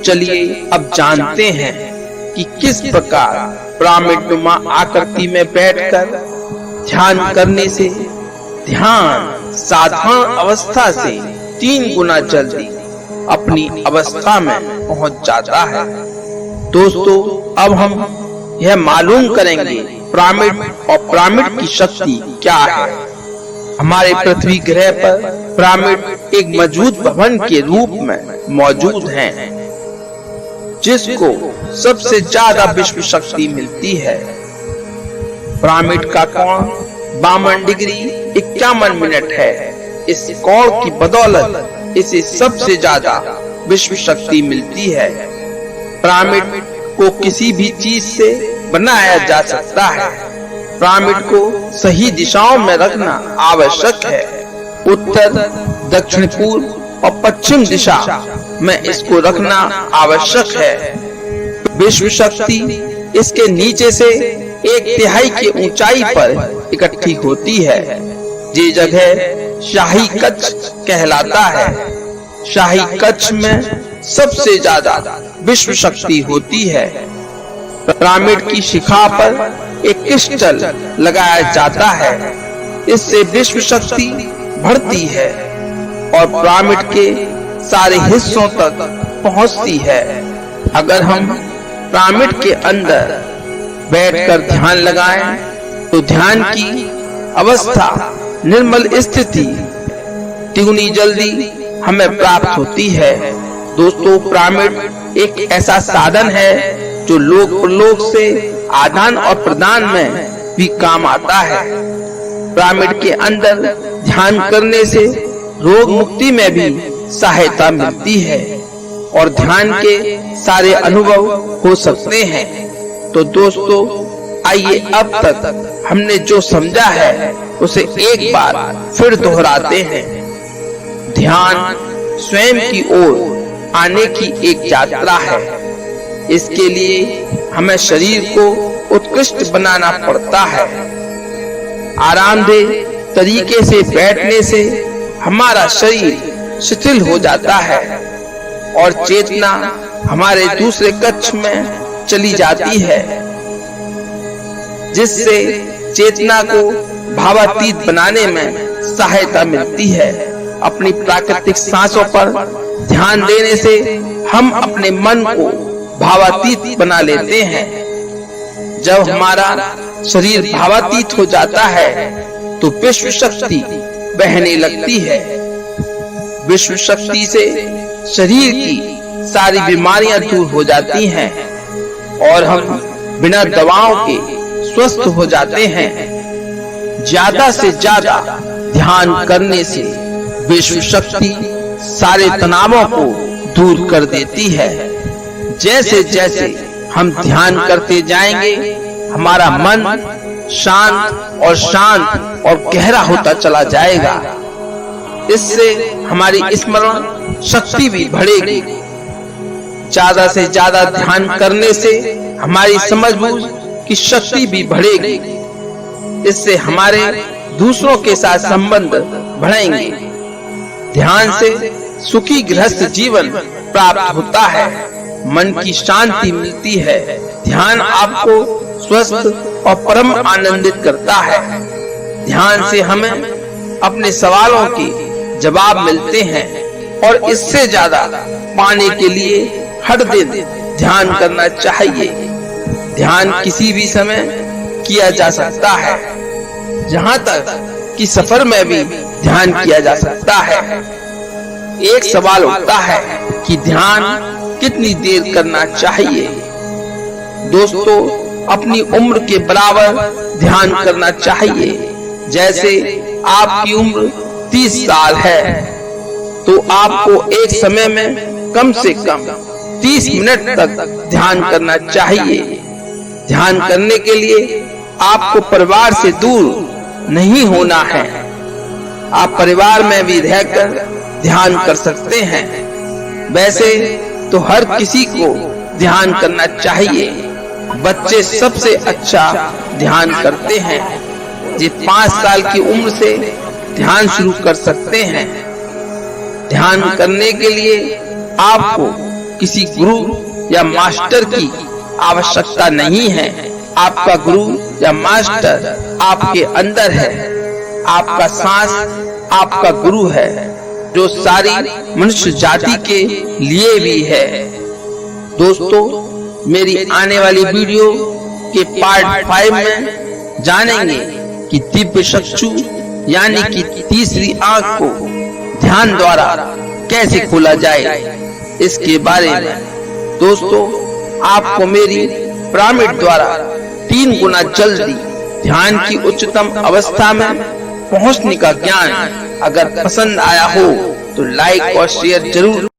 चलिए अब जानते हैं कि किस प्रकार पिरामिडनुमा आकृति में बैठकर ध्यान करने से ध्यान साधारण अवस्था से 3 गुना जल्दी अपनी अवस्था में पहुंच जाता है। दोस्तों, अब हम यह मालूम करेंगे पिरामिड और पिरामिड की शक्ति क्या है। हमारे पृथ्वी ग्रह पर पिरामिड एक मजबूत भवन के रूप में मौजूद हैं, जिसको सबसे ज्यादा विश्व शक्ति मिलती है। पिरामिड का कोण 52 डिग्री 51 मिनट है। इस कोण की बदौलत इसे सबसे ज्यादा विश्व शक्ति मिलती है। पिरामिड को किसी भी चीज से बनाया जा सकता है। पिरामिड को सही दिशाओं में रखना आवश्यक है। उत्तर, दक्षिण, पूर्व और पश्चिम दिशा में इसको रखना आवश्यक है। विश्व शक्ति इसके नीचे से 1/3 की ऊंचाई पर इकट्ठी होती है। ये जगह शाही कक्ष कहलाता है। शाही कक्ष में सबसे ज्यादा विश्व शक्ति होती है। पिरामिड की शिखा पर एक क्रिस्टल लगाया जाता है। इससे विश्व शक्ति बढ़ती है और पिरामिड के सारे हिस्सों तक पहुंचती है। अगर हम पिरामिड के अंदर बैठकर ध्यान लगाएं तो ध्यान की अवस्था निर्मल स्थिति तिगुनी जल्दी हमें प्राप्त होती है। दोस्तों, पिरामिड एक ऐसा साधन है जो लोक प्रलोक से आदान और प्रदान में भी काम आता है। पिरामिड के अंदर ध्यान करने से रोग मुक्ति में भी सहायता मिलती है और ध्यान के सारे अनुभव हो सकते हैं। तो दोस्तों, आइए अब तक हमने जो समझा है उसे एक बार फिर दोहराते हैं। ध्यान स्वयं की ओर आने की एक यात्रा है। इसके लिए हमें शरीर को उत्कृष्ट बनाना पड़ता है। आरामदेह तरीके से बैठने से हमारा शरीर शिथिल हो जाता है और चेतना हमारे दूसरे कक्ष में चली जाती है, जिससे चेतना को भावातीत बनाने में सहायता मिलती है। अपनी प्राकृतिक सांसों पर ध्यान देने से हम अपने मन को भावातीत बना लेते हैं। जब हमारा शरीर भावातीत हो जाता है तो विश्व शक्ति बहने लगती है। विश्व शक्ति से शरीर की सारी बीमारियां दूर हो जाती हैं और हम बिना दवाओं के स्वस्थ हो जाते हैं। ज्यादा से ज्यादा ध्यान करने से विश्व शक्ति सारे तनावों को दूर कर देती है। जैसे जैसे हम ध्यान करते जाएंगे, हमारा मन शांत और गहरा होता चला जाएगा। इससे हमारी स्मरण शक्ति भी बढ़ेगी। ज्यादा से ज्यादा ध्यान करने से हमारी समझबूझ की शक्ति भी बढ़ेगी। इससे हमारे दूसरों के साथ संबंध बढ़ेंगे। ध्यान से सुखी गृहस्थ जीवन प्राप्त होता है। मन की शांति मिलती है। ध्यान आपको स्वस्थ और परम आनंदित करता है। ध्यान से हमें अपने सवालों के जवाब मिलते हैं और इससे ज्यादा पाने के लिए हर दिन ध्यान करना चाहिए। ध्यान किसी भी समय किया जा सकता है, जहाँ तक कि सफर में भी ध्यान किया जा सकता है। एक सवाल उठता है कि ध्यान कितनी देर करना चाहिए। दोस्तों, अपनी उम्र के बराबर ध्यान करना चाहिए। जैसे आपकी उम्र 30 साल है तो आपको एक समय में कम से कम 30 मिनट तक ध्यान करना चाहिए। ध्यान करने के लिए आपको परिवार से दूर नहीं होना है। आप परिवार में भी रहकर ध्यान कर सकते हैं। वैसे तो हर किसी को ध्यान करना चाहिए। बच्चे सबसे अच्छा ध्यान करते हैं। ये 5 साल की उम्र से ध्यान शुरू कर सकते हैं। ध्यान करने के लिए आपको किसी गुरु या मास्टर की आवश्यकता नहीं है। आपका गुरु या मास्टर आपके अंदर है। आपका सांस आपका गुरु है, जो सारी मनुष्य जाति के लिए भी है। दोस्तों, मेरी आने वाली वीडियो के पार्ट 5 में जानेंगे कि दिव्य चक्षु यानी कि तीसरी आंख को ध्यान द्वारा कैसे खोला जाए, इसके बारे में। दोस्तों, आपको मेरी पिरामिड द्वारा 3 गुना जल्दी ध्यान की उच्चतम अवस्था में पहुंचने का ज्ञान अगर पसंद आया हो तो लाइक और शेयर जरूर